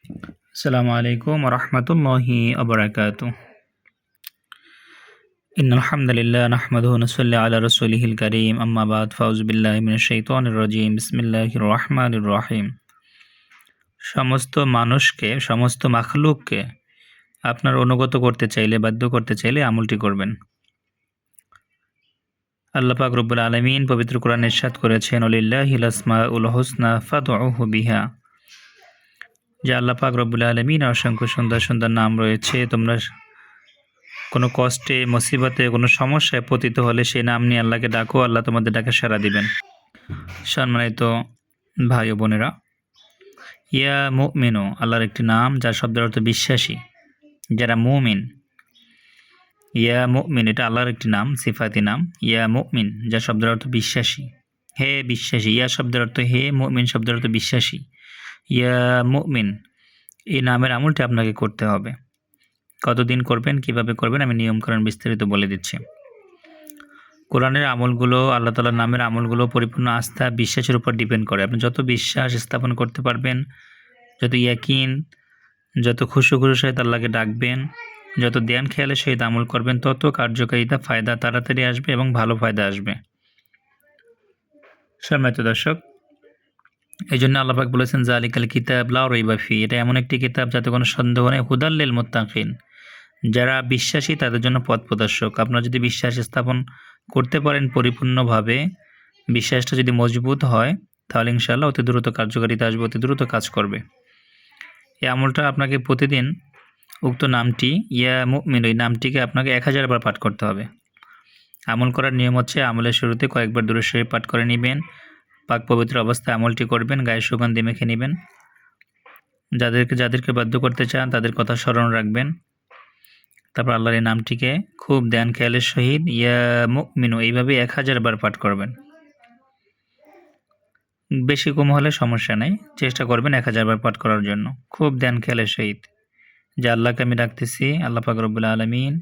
আসসালামু আলাইকুম ওয়া রাহমাতুল্লাহি ওয়া বারাকাতুহু। ইন্নাল হামদালিল্লাহ নাহমাদুহু ওয়া নুসাল্লি আলা রাসূলিহিল কারীম আম্মা বাদ ফাউযু বিল্লাহি মিনাশ শাইতানির রাজীম বিসমিল্লাহির রহমানির রহিম। সমস্ত মানুষকে, সমস্ত মাখলুককে আপনার অনুগত করতে চাইলে, বাধ্য করতে চাইলে আমলটি করবেন। আল্লাহ পাক রব্বুল আলামিন পবিত্র কোরআনে ইরশাদ করেছেন, ওয়ালিল্লাহিল আসমাউল হুসনা ফাদউহু বিহা। যে আল্লাহ পাক রব্বুল আলামিনের অসংখ্য সুন্দর সুন্দর নাম রয়েছে, তোমরা কোনো কষ্টে, মুসিবতে, কোনো সমস্যায় পতিত হলে সেই নাম নিয়ে আল্লাহকে ডাকো, আল্লাহ তোমাদের ডাকে সাড়া দিবেন। সম্মানিত ভাই ও বোনেরা, ইয়া মুমিনু আল্লাহর একটি নাম, যার শব্দের অর্থ বিশ্বাসী, যারা মুমিন। ইয়া মুমিন এটা আল্লাহর একটি নাম, সিফাতি নাম। ইয়া মুমিন যার শব্দের অর্থ বিশ্বাসী, হে বিশ্বাসী। ইয়া শব্দের অর্থ হে, মুমিন শব্দের অর্থ বিশ্বাসী। ইয়া মুমিন এই নামের আমলটি আপনাকে করতে হবে। কতদিন করবেন, কিভাবে করবেন, আমি নিয়মকানুন বিস্তারিত বলে দিচ্ছি। কোরআনের আমলগুলো, আল্লাহ তাআলার নামের আমলগুলো পরিপূর্ণ আস্থা, বিশ্বাসের উপর ডিপেন্ড করে। আপনি যত বিশ্বাস স্থাপন করতে পারবেন, যত ইয়াকিন, যত খুশু সহিত আল্লাহকে ডাকবেন, যত ধ্যান খেয়ালের সহিত আমল করবেন, তত কার্যকারিতা, ফায়দা তাড়াতাড়ি আসবে এবং ভালো ফায়দা আসবে। সম্মানিত দর্শক, এই জন্য আল্লাহ পাক বলেছেন, যালিকাল কিতাব লা রাইবা ফি, এটা এমন একটি কিতাব যাতে কোনো সন্দেহ নেই, হুদাল লিল মুত্তাকিন, যারা বিশ্বাসী তাদের জন্য পথ প্রদর্শক। আপনারা যদি বিশ্বাস স্থাপন করতে পারেন পরিপূর্ণভাবে, বিশ্বাসটা যদি মজবুত হয়, তাহলে ইনশাআল্লাহ অতি দ্রুত কার্যকারিতা আসবে, অতি দ্রুত কাজ করবে। এই আমলটা আপনাকে প্রতিদিন উক্ত নামটি, ইয়া মুমিন, এই নামটিকে আপনাকে 1000 বার পাঠ করতে হবে। আমল করার নিয়ম হচ্ছে, আমলের শুরুতে কয়েকবার দুরূদ শরীফ পাঠ করে নেবেন, পাক পবিত্র অবস্থায় আমলটি করবেন, গায়ে সুগন্ধি মেখে নেবেন। যাদেরকে বাধ্য করতে চান তাদের কথা স্মরণ রাখবেন। তারপর আল্লাহর এই নামটিকে খুব ধ্যান খেয়ালের সহিত ইয়া মুমিনু এইভাবে 1000 বার পাঠ করবেন। বেশি কম হলে সমস্যা নেই, চেষ্টা করবেন 1000 বার পাঠ করার জন্য, খুব ধ্যান খেয়ালের সহিত। যে আল্লাহকে আমি ডাকতেছি, আল্লাহ পাক রব্বুল আলামিন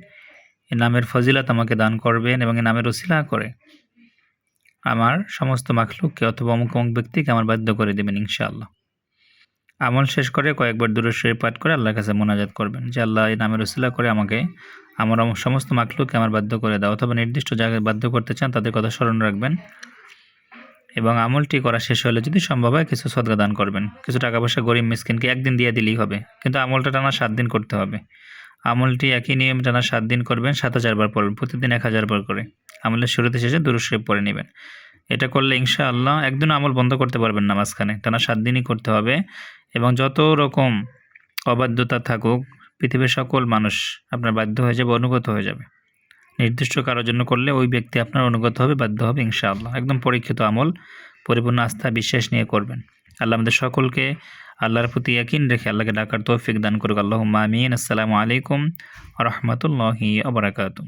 এই নামের ফজিলত আমাকে দান করবেন এবং এই নামের উসিলা করে আমার সমস্ত মাখলুককে অথবা অমুক অমুক ব্যক্তিকে আমার বাধ্য করে দেবেন ইনশাআল্লাহ। আমল শেষ করে কয়েকবার দুরূদ শরীফ পাঠ করে আল্লাহর কাছে মোনাজাত করবেন যে, আল্লাহ এই নামের উসিলা করে আমাকে, আমার সমস্ত মাখলুককে আমার বাধ্য করে দাও, অথবা নির্দিষ্ট জায়গায় বাধ্য করতে চান তাদের কথা স্মরণ রাখবেন। এবং আমলটি করা শেষ হলে যদি সম্ভব হয় কিছু সদকা দান করবেন, কিছু টাকা পয়সা গরিব মিসকিনকে একদিন দিয়ে দিলেই হবে, কিন্তু আমলটা টানা 7 দিন করতে হবে। আমলটি একই নিয়ম টানা 7 দিন করবেন, 7000 বার পড়বেন, প্রতিদিন 1000 বার করে। আমলের শুরুতে শেষে দুরূদ শরীফ পড়ে নেবেন। এটা করলে ইনশাআল্লাহ একদিন আমল বন্ধ করতে পারবেন না, মাঝখানে টানা 7 দিনই করতে হবে। এবং যত রকম অবাধ্যতা থাকুক, পৃথিবীর সকল মানুষ আপনার বাধ্য হয়ে যাবে, অনুগত হয়ে যাবে। নির্দিষ্ট কারোর জন্য করলে ওই ব্যক্তি আপনার অনুগত হবে, বাধ্য হবে ইনশাআল্লাহ। একদম পরীক্ষিত আমল, পরিপূর্ণ আস্থা বিশ্বাস নিয়ে করবেন। আল্লাহ আমাদের সকলকে আল্লাহর প্রতি ইয়াকিন রেখে আল্লাহকে ডাকার তৌফিক দান করুক। আল্লাহুম্মা আমিন। আসসালামু আলাইকুম ওয়া রাহমাতুল্লাহি ওয়া বারাকাতুহু।